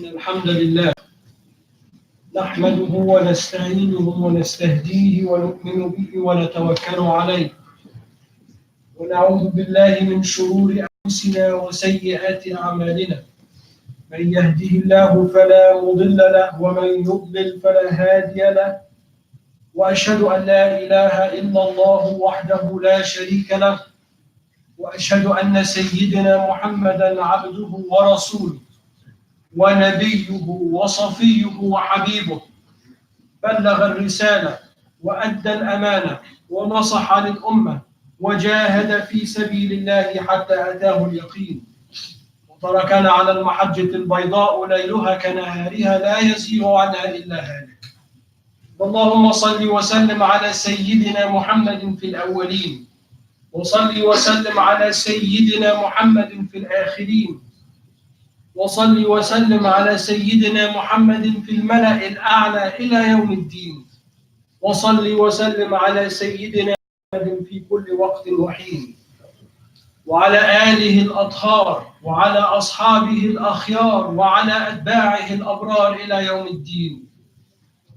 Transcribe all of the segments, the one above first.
إن الحمد لله نحمده ونستعينه ونستهديه ونؤمن به ونتوكل عليه ونعوذ بالله من شرور أنفسنا وسيئات أعمالنا من يهده الله فلا مضل له ومن يضلل فلا هادي له وأشهد أن لا إله إلا الله وحده لا شريك له وأشهد أن سيدنا محمدا عبده ورسوله ونبيه وصفيه وحبيبه بلغ الرسالة وأدى الأمانة ونصح للأمة وجاهد في سبيل الله حتى أتاه اليقين وتركنا على المحجة البيضاء ليلها كنهارها لا يزيغ عنها إلا هالك. اللهم صل وسلم على سيدنا محمد في الأولين وصل وسلم على سيدنا محمد في الآخرين وصل وسلم على سيدنا محمد في الملأ الأعلى إلى يوم الدين وصل وسلم على سيدنا محمد في كل وقت وحين وعلى آله الأطهار وعلى أصحابه الأخيار وعلى أتباعه الأبرار إلى يوم الدين.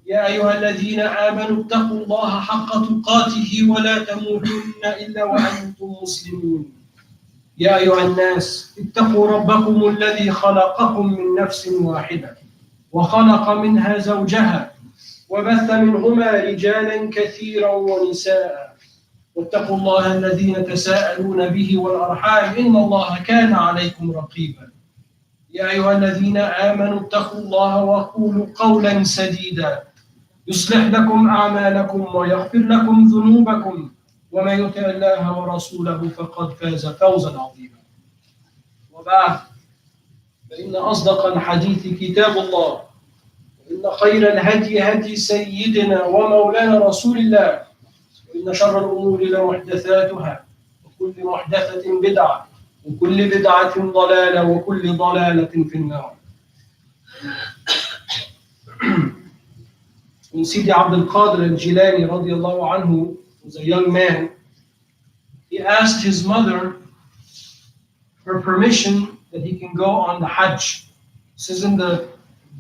يا أيها الذين آمنوا اتقوا الله حق تقاته ولا تموتن إلا وأنتم مسلمون. يا أيها الناس اتقوا ربكم الذي خلقكم من نفس واحدة وخلق منها زوجها وبث منهما رجالا كثيرا ونساء واتقوا الله الذين تساءلون به والأرحام إن الله كان عليكم رقيبا. يا أيها الذين آمنوا اتقوا الله وقولوا قولا سديدا يصلح لكم أعمالكم ويغفر لكم ذنوبكم ومن يطع الله ورسوله فقد فاز فوزا عظيما. وبعد فإن أصدق الحديث كتاب الله وإن خير الهدي هدي سيدنا ومولانا رسول الله وإن شر الأمور لمحدثاتها وكل محدثة بدعة وكل بدعة ضلالة وكل ضلالة في النار. When Sidi Abdul Qadir al-Jilani radiallahu anhu was a young man, he asked his mother for permission that he can go on the Hajj. This is in the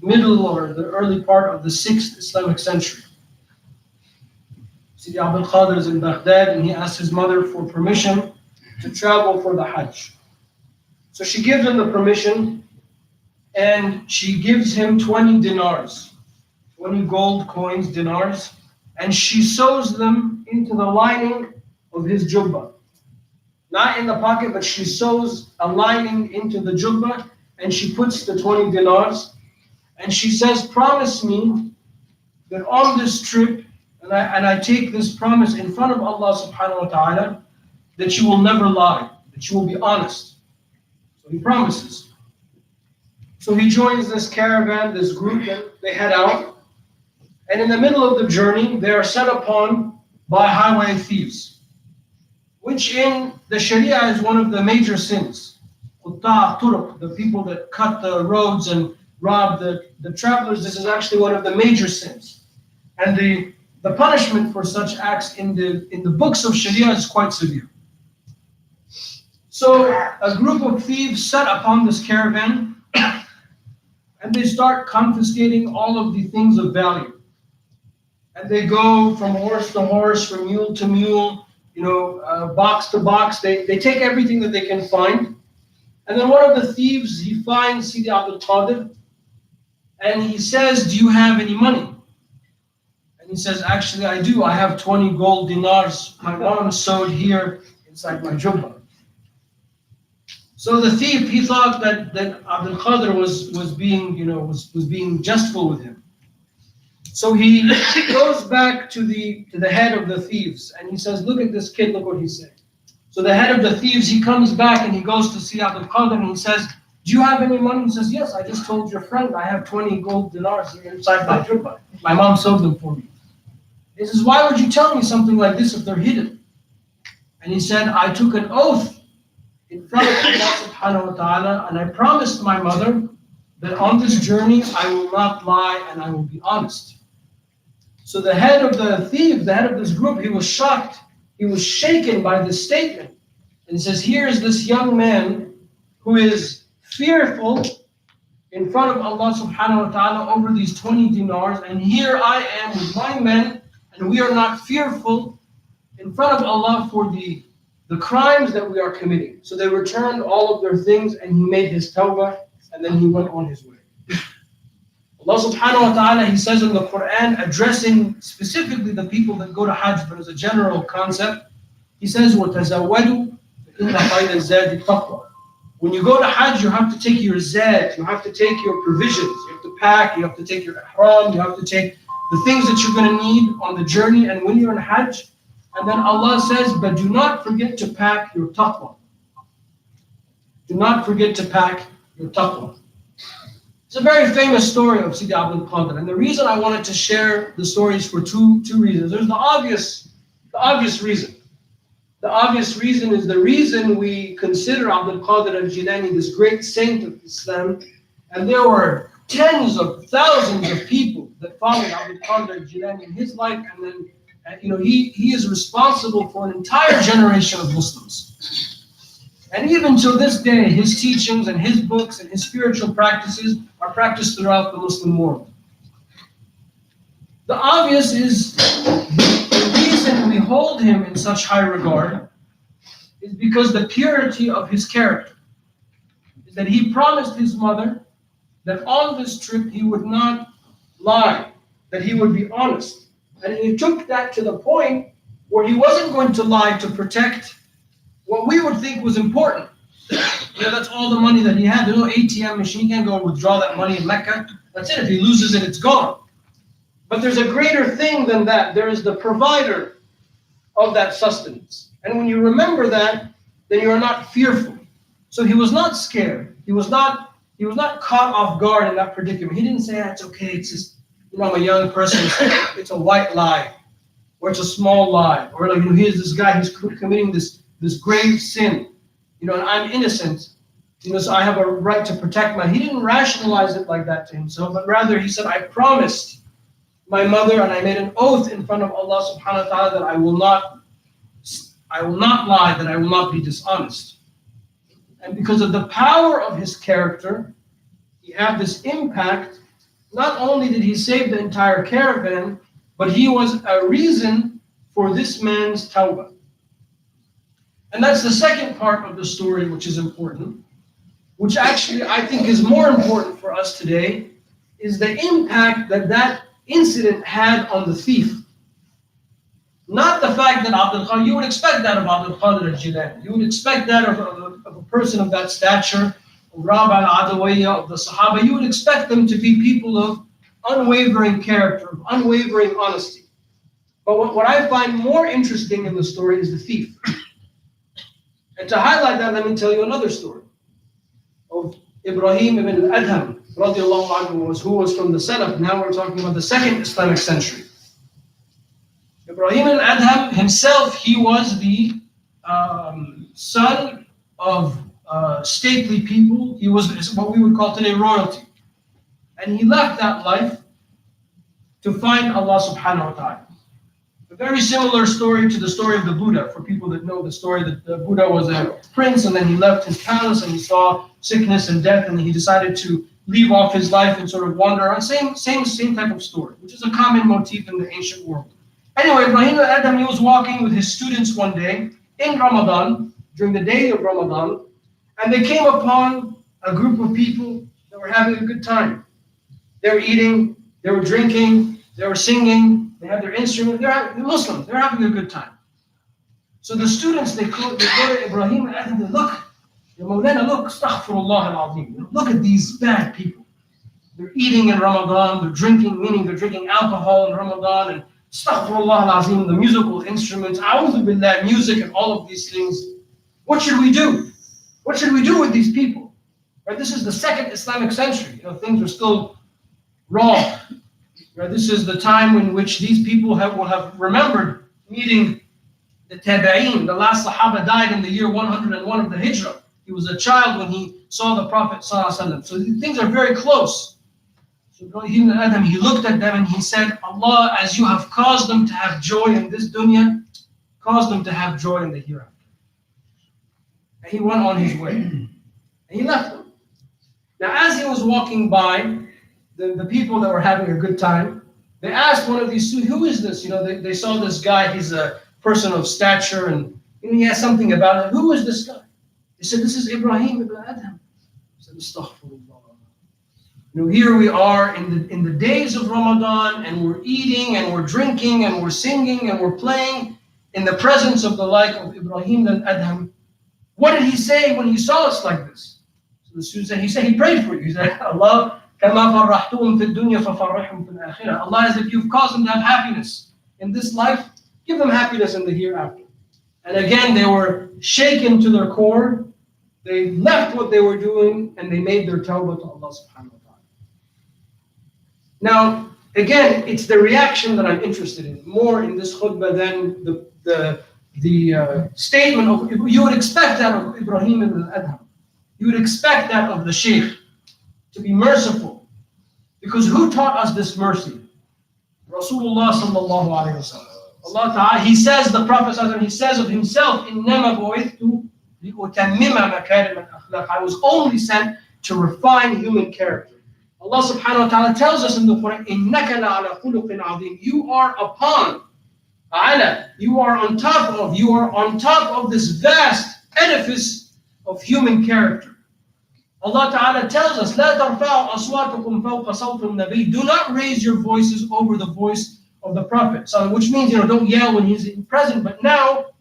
middle or the early part of the 6th Islamic century. Sidi Abdul Qadir is in Baghdad and he asked his mother for permission to travel for the Hajj. So she gives him the permission and she gives him 20 dinars. 20 gold coins, dinars, and she sews them into the lining of his jubbah. Not in the pocket, but she sews a lining into the jubbah and she puts the 20 dinars and she says, promise me that on this trip, and I take this promise in front of Allah subhanahu wa ta'ala, that you will never lie, that you will be honest. So he promises. So he joins this caravan, this group, and they head out. And in the middle of the journey, they are set upon by highway thieves, which in the Sharia is one of the major sins. The people that cut the roads and rob the travelers, this is actually one of the major sins. And the punishment for such acts in the books of Sharia is quite severe. So a group of thieves set upon this caravan and they start confiscating all of the things of value. And they go from horse to horse, from mule to mule, box to box. They take everything that they can find. And then one of the thieves, he finds Sidi Abdul Qadir, and he says, do you have any money? And he says, actually I do. I have 20 gold dinars. My mom sewed here inside my jubbah. So the thief, he thought that Abdul Qadir was being jestful with him. So he goes back to the head of the thieves and he says, look at this kid, look what he's saying. So the head of the thieves, he comes back and he goes to see Abdul Qadir and he says, do you have any money? He says, yes, I just told your friend I have 20 gold dinars inside my jubbah. My mom sewed them for me. He says, why would you tell me something like this if they're hidden? And he said, I took an oath in front of Allah subhanahu wa ta'ala and I promised my mother that on this journey I will not lie and I will be honest. So the head of the thieves, the head of this group, he was shocked. He was shaken by this statement. And he says, here's this young man who is fearful in front of Allah subhanahu wa ta'ala over these 20 dinars, and here I am with my men, and we are not fearful in front of Allah for the crimes that we are committing. So they returned all of their things, and he made his tawbah, and then he went on his way. Allah subhanahu wa ta'ala, he says in the Quran, addressing specifically the people that go to Hajj, but as a general concept, he says, وَتَزَوَّدُوا فَإِنَّ خَيْرَ الزَّادِ التَّقْوَى. When you go to Hajj, you have to take your zad, you have to take your provisions, you have to pack, you have to take your ihram, you have to take the things that you're going to need on the journey and when you're in Hajj. And then Allah says, but do not forget to pack your taqwa. Do not forget to pack your taqwa. It's a very famous story of Sidi Abdul Qadir. And the reason I wanted to share the stories for two reasons. There's the obvious reason. The obvious reason is the reason we consider Abdul Qadir al-Jilani this great saint of Islam. And there were tens of thousands of people that followed Abdul Qadir al-Jilani in his life. And then, he is responsible for an entire generation of Muslims. And even to this day, his teachings and his books and his spiritual practices are practiced throughout the Muslim world. The obvious is the reason we hold him in such high regard is because the purity of his character. Is that he promised his mother that on this trip he would not lie, that he would be honest. And he took that to the point where he wasn't going to lie to protect what we would think was important. That's all the money that he had. There's no ATM machine. He can't go withdraw that money in Mecca. That's it. If he loses it, it's gone. But there's a greater thing than that. There is the provider of that sustenance. And when you remember that, then you are not fearful. So he was not scared. He was not caught off guard in that predicament. He didn't say, it's okay. It's just, I'm a young person. It's a white lie. Or it's a small lie. Or here's this guy who's committing this grave sin, and I'm innocent, so I have a right to protect He didn't rationalize it like that to himself, but rather he said, I promised my mother and I made an oath in front of Allah subhanahu wa ta'ala that I will not lie, that I will not be dishonest. And because of the power of his character, he had this impact. Not only did he save the entire caravan, but he was a reason for this man's tawbah. And that's the second part of the story, which is important, which actually I think is more important for us today, is the impact that incident had on the thief. Not the fact that Abdul Qadir, you would expect that of Abdul Qadir al-Jilani. You would expect that of a person of that stature, of Rabbi al-Adawiyya, of the Sahaba. You would expect them to be people of unwavering character, of unwavering honesty. But what I find more interesting in the story is the thief. And to highlight that, let me tell you another story of Ibrahim ibn al-Adham, radiallahu anhu, who was from the Salaf. Now we're talking about the second Islamic century. Ibrahim al-Adham himself, he was the son of stately people. He was what we would call today royalty. And he left that life to find Allah subhanahu wa ta'ala. A very similar story to the story of the Buddha, for people that know the story that the Buddha was a prince and then he left his palace and he saw sickness and death and he decided to leave off his life and sort of wander around. Same type of story, which is a common motif in the ancient world. Anyway, Ibrahim al-Adham, he was walking with his students one day in Ramadan, during the day of Ramadan, and they came upon a group of people that were having a good time. They were eating, they were drinking, they were singing, they had their instruments, they're Muslims, they're having a good time. So the students, they go to Ibrahim and Adham, look, Ya Mawlana, look, astaghfirullah al-azim. Look at these bad people. They're eating in Ramadan, they're drinking, meaning they're drinking alcohol in Ramadan, and astaghfirullah al-azim, the musical instruments, a'udhu billah, music and all of these things. What should we do? What should we do with these people? Right? This is the second Islamic century. Things are still raw. Right? This is the time in which these people will have remembered meeting the Tabi'een. The last Sahaba died in the year 101 of the Hijrah. He was a child when he saw the Prophet ﷺ. So things are very close. So Ibrahim al-Adham, he looked at them and he said, Allah, as you have caused them to have joy in this dunya, cause them to have joy in the hereafter. And he went on his way. And he left them. Now, as he was walking by, the people that were having a good time, they asked one of these students, who is this? They saw this guy, he's a person of stature, and he has something about it. Who is this guy? They said, this is Ibrahim ibn Adham. He said, Astaghfirullah. Here we are in the days of Ramadan, and we're eating, and we're drinking, and we're singing, and we're playing in the presence of the like of Ibrahim ibn Adham. What did he say when he saw us like this? So the student said, he prayed for you. He said, Allah, Allah, as if you've caused them to have happiness in this life, give them happiness in the hereafter. And again, they were shaken to their core. They left what they were doing, and they made their tawbah to Allah subhanahu wa ta'ala. Now, again, it's the reaction that I'm interested in, more in this khutbah than the statement of, you would expect that of Ibrahim ibn Adham. You would expect that of the Shaykh, to be merciful. Because who taught us this mercy? Rasulullah sallallahu alayhi wa sallam. Allah Ta'ala, he says, the Prophet sallallahu he says of himself, إِنَّمَا بُعِثْتُ لِأُتَمِّمَ مَكَارِمَ الْأَخْلَاقِ. I was only sent to refine human character. Allah subhanahu wa ta'ala tells us in the Quran, إِنَّكَ لَعَلَى خُلُقٍ عَظِيمٍ. You are upon, you are on top of this vast edifice of human character. Allah Ta'ala tells us, لَا تَرْفَعُوا أَصْوَاتُكُمْ فَوْقَ صَوْتِ النَّبِيِّ. Do not raise your voices over the voice of the Prophet. So, which means, don't yell when he's present. But now,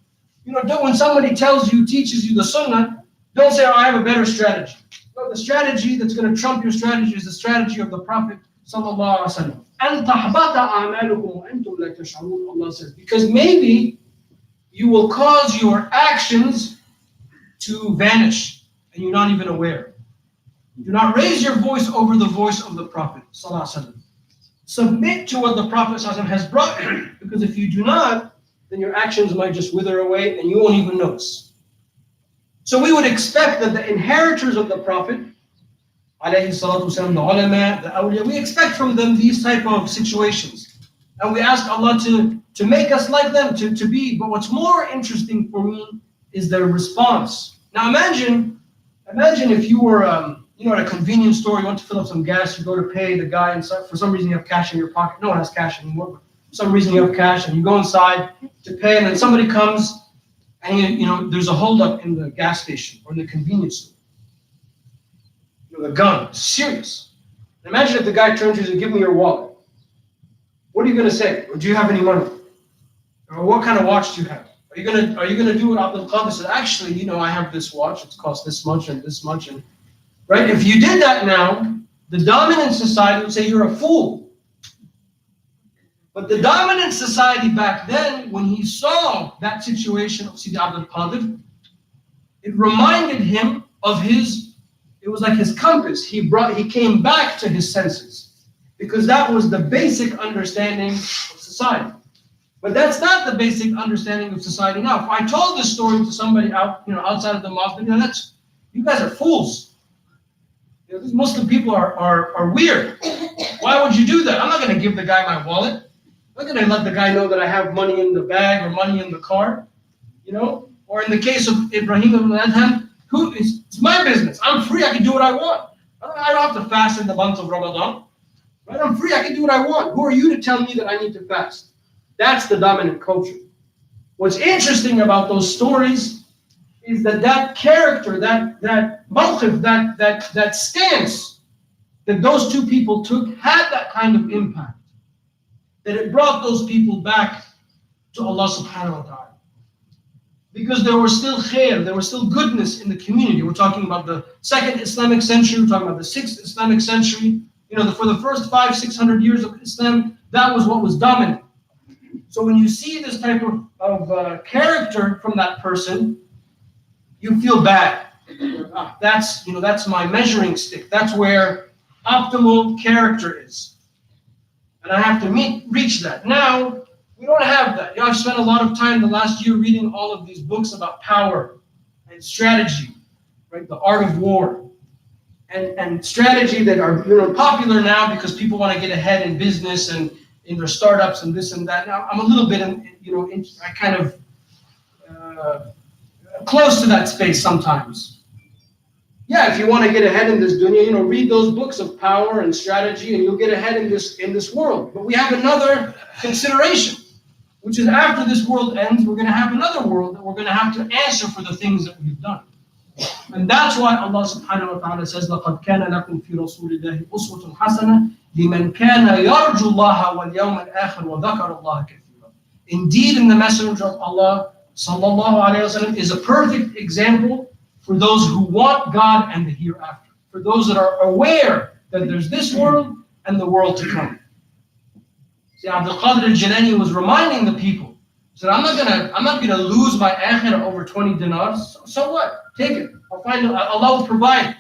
when somebody tells you, teaches you the Sunnah, don't say, I have a better strategy. No, the strategy that's going to trump your strategy is the strategy of the Prophet sallallahu alaihi wasallam. أَن تَحْبَطَ أَعْمَالُكُمْ وَأَنْتُمْ لَا تَشْعُرُونَ. Allah says, because maybe you will cause your actions to vanish, and you're not even aware. Do not raise your voice over the voice of the Prophet sallallahu alaihi wasallam. Submit to what the Prophet sallallahu alaihi wasallam has brought you, because if you do not, then your actions might just wither away, and you won't even notice. So we would expect that the inheritors of the Prophet, alayhi salatu wasalam, the ulama, the awliya, we expect from them these type of situations. And we ask Allah to make us like them, to be. But what's more interesting for me is their response. Now imagine if you were, at a convenience store, you want to fill up some gas, you go to pay the guy, and for some reason you have cash in your pocket. No one has cash anymore, but for some reason you have cash, and you go inside to pay, and then somebody comes, and there's a holdup in the gas station or in the convenience store. The gun, serious. Imagine if the guy turns to you and says, give me your wallet. What are you going to say? Or do you have any money? Or what kind of watch do you have? Are you going to do what Abdul Qadir said? Actually, I have this watch. It's cost this much and this much. And right? If you did that now, the dominant society would say you're a fool. But the dominant society back then, when he saw that situation of Sidi Abdul Qadir, it reminded him of it was like his compass. He came back to his senses, because that was the basic understanding of society. But that's not the basic understanding of society now. If I told this story to somebody outside of the mosque, you guys are fools. These Muslim people are weird. Why would you do that? I'm not going to give the guy my wallet. I'm not going to let the guy know that I have money in the bag or money in the car. Or in the case of Ibrahim ibn Adham, it's my business. I'm free. I can do what I want. I don't have to fast in the month of Ramadan. Right? I'm free. I can do what I want. Who are you to tell me that I need to fast? That's the dominant culture. What's interesting about those stories is that character, that mawqif, that stance that those two people took had that kind of impact. That it brought those people back to Allah subhanahu wa ta'ala. Because there was still khair, there was still goodness in the community. We're talking about the 2nd Islamic century, we're talking about the 6th Islamic century. For the first 500-600 years of Islam, that was what was dominant. So when you see this type of character from that person, you feel bad. That's my measuring stick. That's where optimal character is. And I have to reach that. Now, we don't have that. I've spent a lot of time the last year reading all of these books about power and strategy, right? The art of war. And strategy that are popular now because people want to get ahead in business and in their startups and this and that. Now, I'm a little bit, I kind of close to that space sometimes. Yeah, if you want to get ahead in this dunya, read those books of power and strategy, and you'll get ahead in this world. But we have another consideration, which is after this world ends, we're going to have another world that we're going to have to answer for the things that we've done. And that's why Allah subhanahu wa ta'ala says, لَقَدْ كَانَ لَكُمْ فِي رَسُولِ اللَّهِ أُسْوَةٌ حَسَنَةٌ لِمَنْ كَانَ يَرْجُو اللَّهَ وَالْيَوْمَ الْآخِرَ وَذَكَرَ اللَّهَ كَثِيرًا. Indeed, in the Messenger of Allah sallallahu alayhi wa sallam is a perfect example for those who want God and the hereafter, for those that are aware that there's this world and the world to come. See, Abdul Qadir al-Jilani was reminding the people, he said, I'm not gonna lose my akhirah over 20 dinars. So what? Take it. I'll find it. Allah will provide.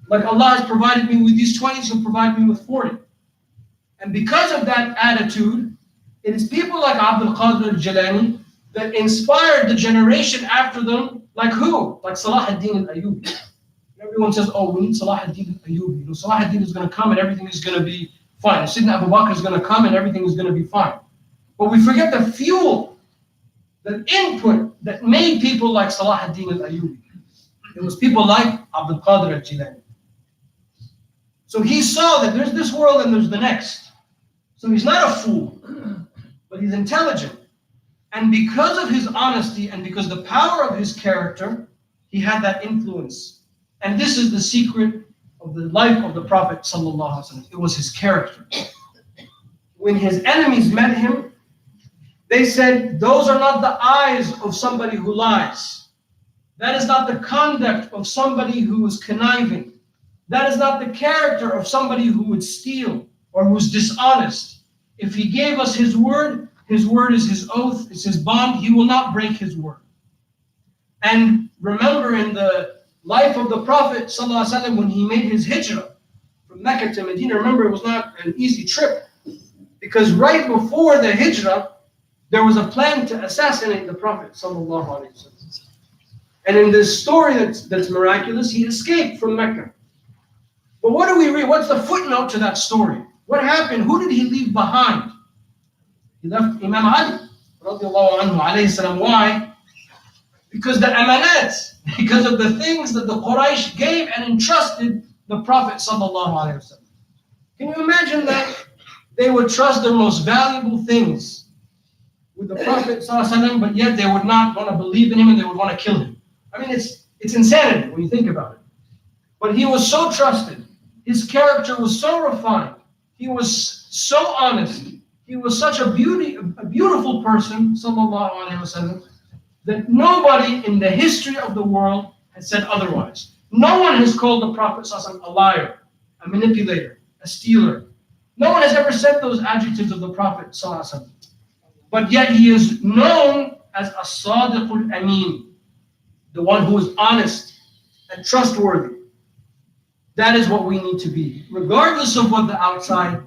Like Allah has provided me with these 20s, He'll provide me with 40. And because of that attitude, it is people like Abdul Qadir al-Jilani that inspired the generation after them, like who? Like Salah ad-Din al-Ayyubi. Everyone says, oh, we need Salah ad-Din al-Ayyubi. Salah ad-Din is going to come and everything is going to be fine. Sidna Abu Bakr is going to come and everything is going to be fine. But we forget the fuel, the input that made people like Salah ad-Din al-Ayyubi. It was people like Abdul Qadir al-Jilani. So he saw that there's this world and there's the next. So he's not a fool, but he's intelligent. And because of his honesty and because the power of his character, he had that influence. And this is the secret of the life of the Prophet sallallahu alaihi wasallam. It was his character. When his enemies met him, they said, those are not the eyes of somebody who lies. That is not the conduct of somebody who is conniving. That is not the character of somebody who would steal or who's dishonest. If he gave us his word is his oath, it's his bond. He will not break his word. And remember, in the life of the Prophet ﷺ, when he made his hijrah from Mecca to Medina, remember, it was not an easy trip. Because right before the hijrah, there was a plan to assassinate the Prophet ﷺ. And in this story that's miraculous, he escaped from Mecca. But what do we read? What's the footnote to that story? What happened? Who did he leave behind? He left Imam Ali, radiallahu anhu, alayhi salam. Why? Because the amanat, because of the things that the Quraysh gave and entrusted the Prophet sallallahu alayhi wa sallam. Can you imagine that? They would trust their most valuable things with the Prophet sallallahu alayhi wa sallam, but yet they would not want to believe in him and they would want to kill him. I mean, it's insanity when you think about it. But he was so trusted. His character was so refined. He was so honest. He was such a beautiful person, sallallahu alaihi wasallam, that nobody in the history of the world has said otherwise. No one has called the Prophet sallallahu alaihi wasallam a liar, a manipulator, a stealer. No one has ever said those adjectives of the Prophet sallallahu alaihi wasallam. But yet he is known as as-sadiqul ameen, the one who is honest and trustworthy. That is what we need to be, regardless of what the outside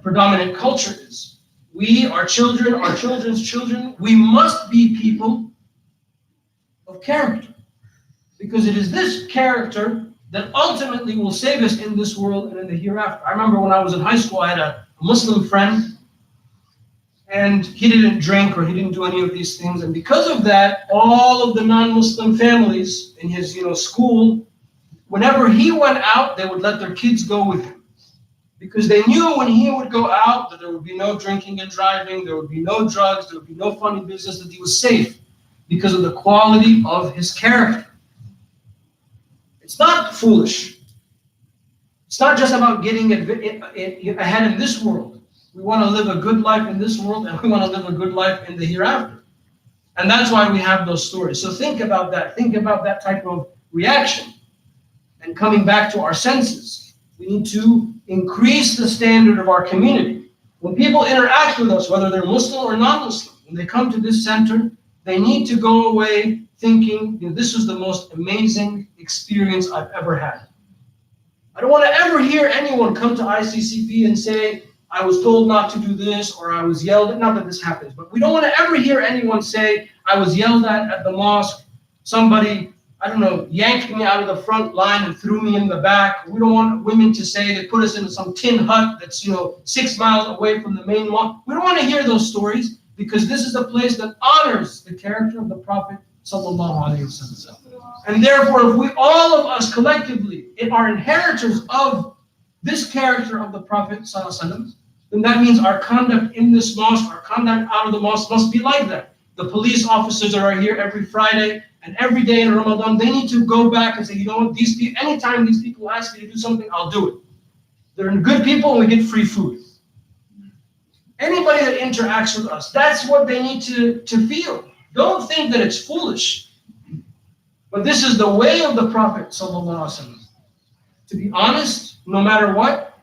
predominant culture is. We, our children, our children's children, we must be people of character. Because it is this character that ultimately will save us in this world and in the hereafter. I remember when I was in high school, I had a Muslim friend, and he didn't drink or he didn't do any of these things. And because of that, all of the non-Muslim families in his school, whenever he went out, they would let their kids go with him. Because they knew when he would go out that there would be no drinking and driving, there would be no drugs, there would be no funny business, that he was safe because of the quality of his character. It's not foolish. It's not just about getting ahead in this world. We want to live a good life in this world and we want to live a good life in the hereafter. And that's why we have those stories. So think about that. Think about that type of reaction. And coming back to our senses, we need to increase the standard of our community. When people interact with us, whether they're Muslim or non-Muslim, when they come to this center, they need to go away thinking, this is the most amazing experience I've ever had. I don't want to ever hear anyone come to ICCP and say, I was told not to do this, or I was yelled at. Not that this happens, but we don't want to ever hear anyone say, I was yelled at the mosque. Somebody, yanked me out of the front line and threw me in the back. We don't want women to say they put us in some tin hut that's 6 miles away from the main mosque. We don't want to hear those stories because this is a place that honors the character of the Prophet sallallahu alaihi wasallam. And therefore, if we, all of us collectively, are inheritors of this character of the Prophet ﷺ, then that means our conduct in this mosque, our conduct out of the mosque must be like that. The police officers that are here every Friday and every day in Ramadan, they need to go back and say, you know what, these people, anytime these people ask me to do something, I'll do it. They're good people and we get free food. Anybody that interacts with us, that's what they need to feel. Don't think that it's foolish. But this is the way of the Prophet ﷺ. To be honest, no matter what.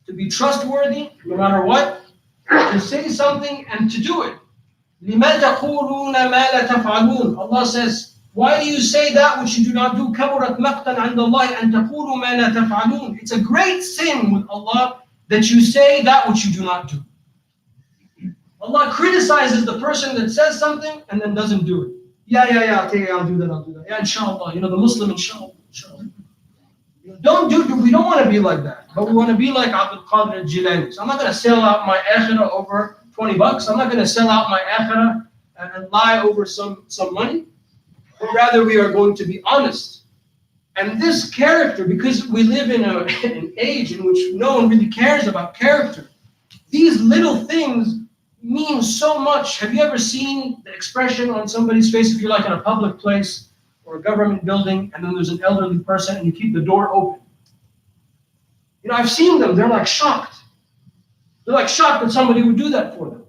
To be trustworthy, no matter what. To say something and to do it. لِمَا تَقُولُونَ مَا لَا تَفْعَلُونَ. Allah says, why do you say that which you do not do? كَبُرَتْ مَقْتًا عِنْدَ اللَّهِ أَن تَقُولُوا مَا لَا تَفْعَلُونَ. It's a great sin with Allah that you say that which you do not do. Allah criticizes the person that says something and then doesn't do it. Yeah, I'll do that. Yeah, inshallah. The Muslim, inshallah. We don't want to be like that. But we want to be like Abdul Qadir al-Jilani. So I'm not going to sell out my akhirah over $20. I'm not going to sell out my akhirah and lie over some money. But rather we are going to be honest. And this character, because we live in an age in which no one really cares about character, these little things mean so much. Have you ever seen the expression on somebody's face if you're like in a public place or a government building and then there's an elderly person and you keep the door open? I've seen them, they're like shocked. They're like shocked that somebody would do that for them.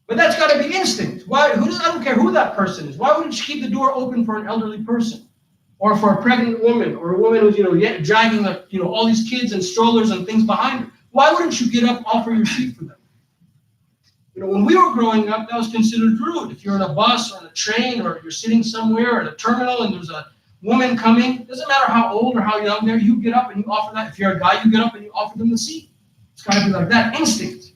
But that's got to be instinct. I don't care who that person is. Why wouldn't you keep the door open for an elderly person? Or for a pregnant woman, or a woman who's dragging all these kids and strollers and things behind her? Why wouldn't you get up, offer your seat for them? When we were growing up, that was considered rude. If you're in a bus or on a train or you're sitting somewhere at a terminal and there's a woman coming, doesn't matter how old or how young they're, you get up and you offer that. If you're a guy, you get up and you offer them the seat. It's got to be like that. Instinct.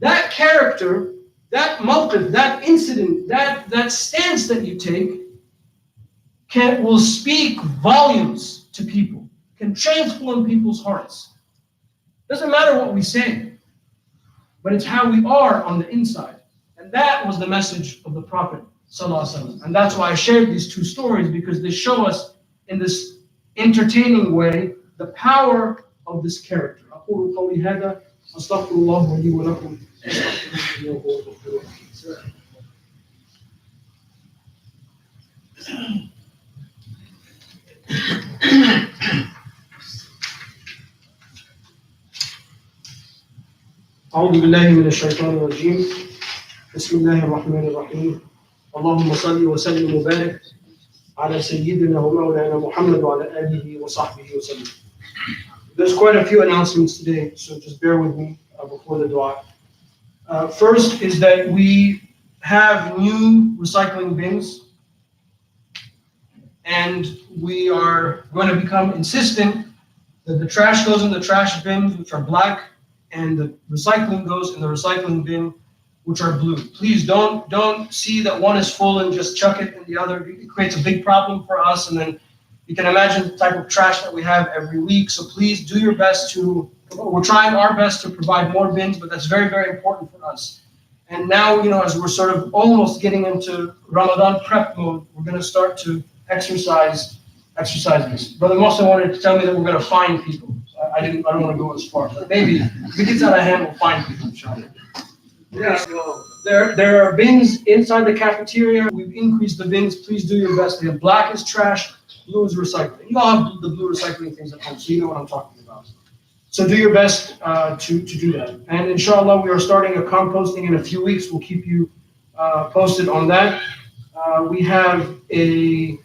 That character, that mawqif, that incident, that stance that you take will speak volumes to people, can transform people's hearts. Doesn't matter what we say. But it's how we are on the inside. And that was the message of the Prophet ﷺ. And that's why I shared these two stories, because they show us in this entertaining way the power of this character. أقول قولي هذا أستغفر الله لي ولكم. أعوذ بالله من الشيطان الرجيم بسم الله الرحمن الرحيم اللهم صل وسلم وبارك على سيدنا ومولانا محمد وعلى آله وصحبه وسلم. There's quite a few announcements today, so just bear with me before the dua. First is that we have new recycling bins, and we are going to become insistent that the trash goes in the trash bins, which are black, and the recycling goes in the recycling bin, which are blue. Please don't see that one is full and just chuck it in the other. It creates a big problem for us, and then you can imagine the type of trash that we have every week. So please do your best we're trying our best to provide more bins, but that's very, very important for us. And now, as we're sort of almost getting into Ramadan prep mode, we're going to start to exercise this. Brother Mossa wanted to tell me that we're going to find people. I don't want to go as far, but maybe if it gets out of hand, we'll find people, inshallah. Yeah. There are bins inside the cafeteria. We've increased the bins. Please do your best. We have black is trash, blue is recycling. You all have the blue recycling things at home, so you know what I'm talking about. So do your best to do that. And inshallah, we are starting a composting in a few weeks. We'll keep you posted on that. We have a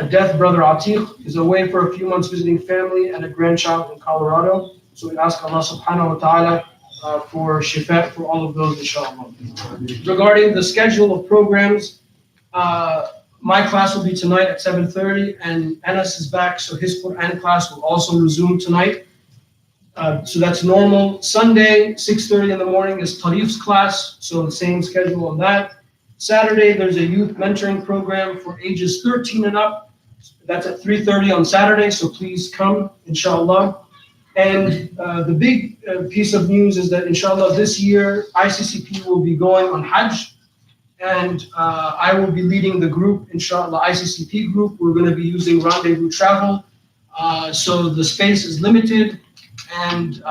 deaf brother, Atiq, is away for a few months visiting family and a grandchild in Colorado. So we ask Allah subhanahu wa ta'ala for shifa for all of those, inshallah. Regarding the schedule of programs, my class will be tonight at 7:30, and Anas is back, so his Quran class will also resume tonight. So that's normal. Sunday, 6:30 in the morning is Tariq's class, so the same schedule on that. Saturday, there's a youth mentoring program for ages 13 and up. That's at 3:30 on Saturday, so please come, inshallah. And the big piece of news is that, inshallah, this year, ICCP will be going on Hajj. and I will be leading the group, inshallah, ICCP group. We're going to be using Rendezvous Travel. So the space is limited, and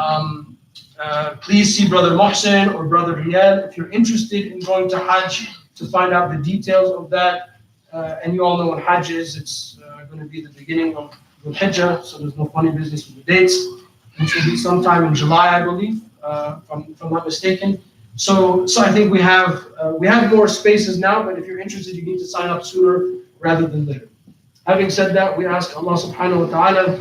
please see Brother Mohsen or Brother Riyad if you're interested in going to Hajj to find out the details of that. And you all know what Hajj is. It's going to be the beginning of Dhul Hijjah, so there's no funny business with the dates, which will be sometime in July, I believe, if I'm not mistaken. So I think we have more spaces now, but if you're interested, you need to sign up sooner rather than later. Having said that, we ask Allah subhanahu wa ta'ala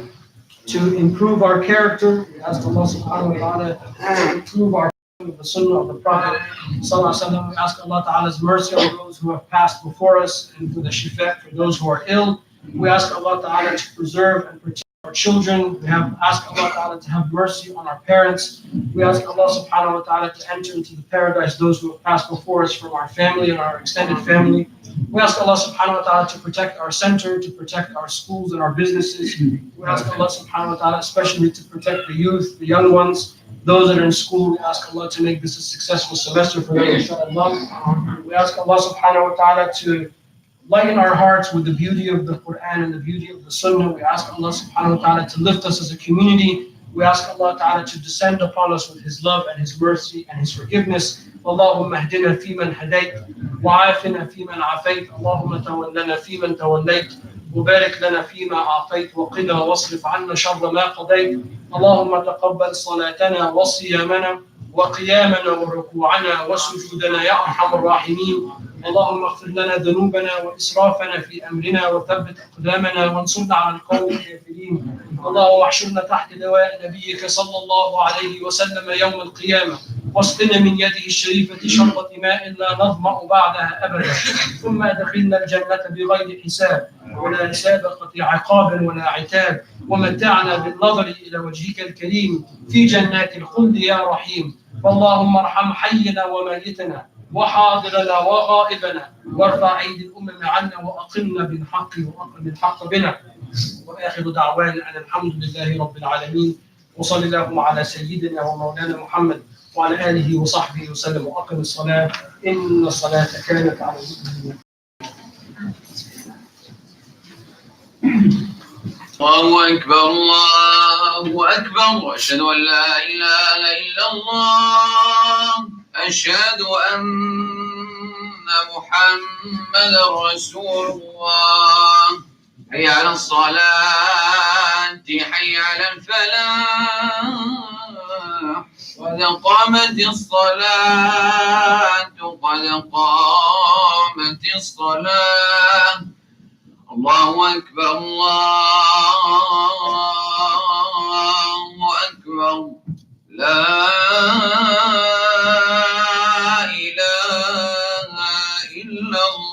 to improve our character. We ask Allah subhanahu wa ta'ala to improve our the sunnah of the Prophet sallallahu alaihi wasallam. We ask Allah ta'ala's mercy on those who have passed before us and for the shifa for those who are ill. We ask Allah ta'ala to preserve and protect our children. We ask Allah ta'ala to have mercy on our parents. We ask Allah subhanahu wa ta'ala to enter into the paradise those who have passed before us from our family and our extended family. We ask Allah subhanahu wa ta'ala to protect our center, to protect our schools and our businesses. We ask Allah subhanahu wa ta'ala especially to protect the youth, the young ones, those that are in school. We ask Allah to make this a successful semester for them, inshallah. We ask Allah subhanahu wa ta'ala to lighten our hearts with the beauty of the Quran and the beauty of the Sunnah. We ask Allah subhanahu wa ta'ala to lift us as a community. We ask Allah ta'ala to descend upon us with His love and His mercy and His forgiveness. اللهم اهدنا فيمن هديت وعافنا فيمن عافيت اللهم تولنا فيمن توليت وبارك لنا فيما أعطيت وقنا واصرف عنا شر ما قضيت اللهم تقبل صلاتنا وصيامنا وقيامنا وركوعنا وسجودنا يا أرحم الراحمين اللهم اغفر لنا ذنوبنا وإسرافنا في أمرنا وثبت أقدامنا وانصرنا على القوم الكافرين اللهم احشرنا تحت لواء نبيك صلى الله عليه وسلم يوم القيامة واسقنا من يده الشريفة شربة ماء لا نظمأ بعدها أبدا ثم أدخلنا الجنة بغير حساب ولا سابقة عقاب ولا عتاب ومتعنا بالنظر إلى وجهك الكريم في جنات الخلد يا رحيم اللهم ارحم حينا وميتنا وحاضرنا وغائبنا وارفع أيدي الأمم عنا وأقمنا بالحق وأقم الحق بنا وآخر دعوانا أن الحمد لله رب العالمين وصلى اللهم على سيدنا ومولانا محمد وعلى آله وصحبه وسلم وأقم الصلاة إن الصلاة كانت على المؤمنين. الله أكبر الله أكبر وأشهد أن لا إله إلا الله أشهد أن محمدا رسول الله حي على الصلاة حي على الفلاح قد قامت الصلاة قد قامت الصلاة الله أكبر الله أكبر لا إله إلا الله.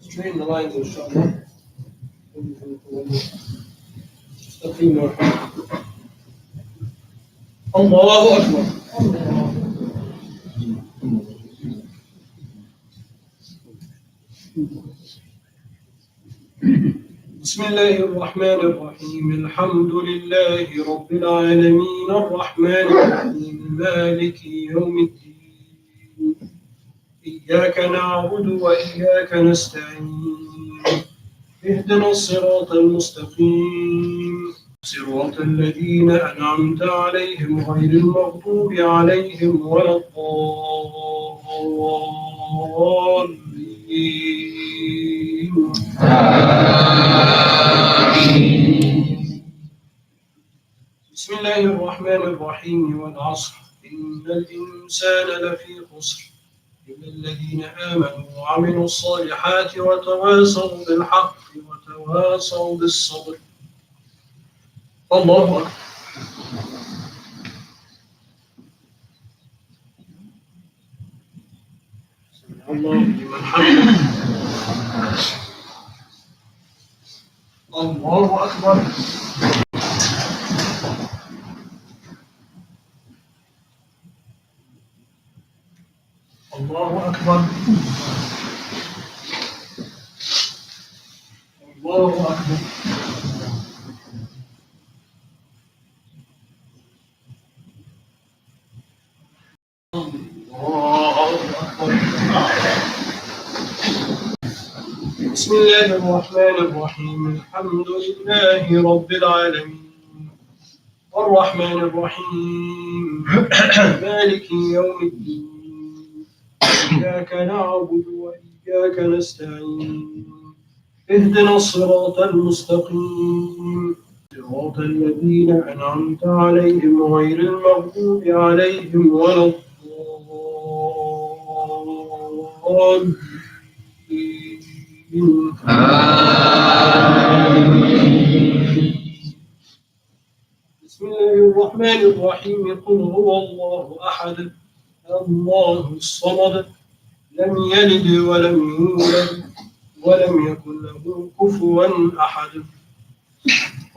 Straighten the lines, inshallah. الله أكبر. بسم الله الرحمن الرحيم الحمد لله رب العالمين الرحمن الرحيم مالك يوم الدين إياك نعبد وإياك نستعين اهدنا الصراط المستقيم صراط الذين أنعمت عليهم غير المغضوب عليهم ولا الضالين بسم الله الرحمن الرحيم والعصر إن الإنسان لفي خسر إلا الذين آمنوا وعملوا الصالحات وتواصوا بالحق وتواصوا بالصبر. الله أكبر. الله لمن حمده. الله أكبر. الله أكبر. الله أكبر. بسم الله الرحمن الرحيم الحمد لله رب العالمين الرحمن الرحيم مالك يوم الدين إياك نعبد وإياك نستعين اهدنا الصراط المستقيم صراط الذين أنعمت عليهم غير المغضوب عليهم ولا الضالين. بسم الله الرحمن الرحيم قل هو الله أحد الله الصمد لم يلد ولم يولد ولم يكن له كفوا أحد.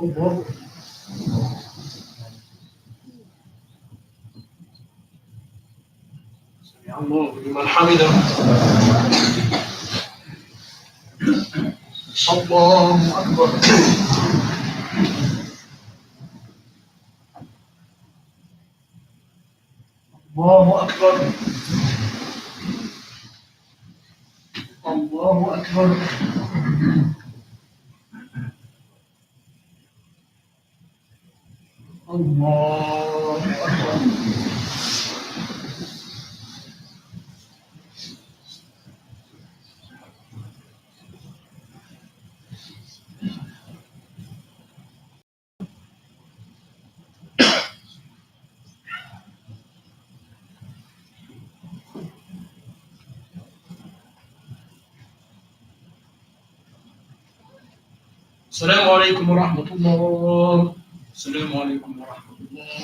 الله سمع الله لمن حمده. الله أكبر. الله أكبر. الله أكبر. الله أكبر. السلام عليكم ورحمة الله. السلام عليكم ورحمة الله.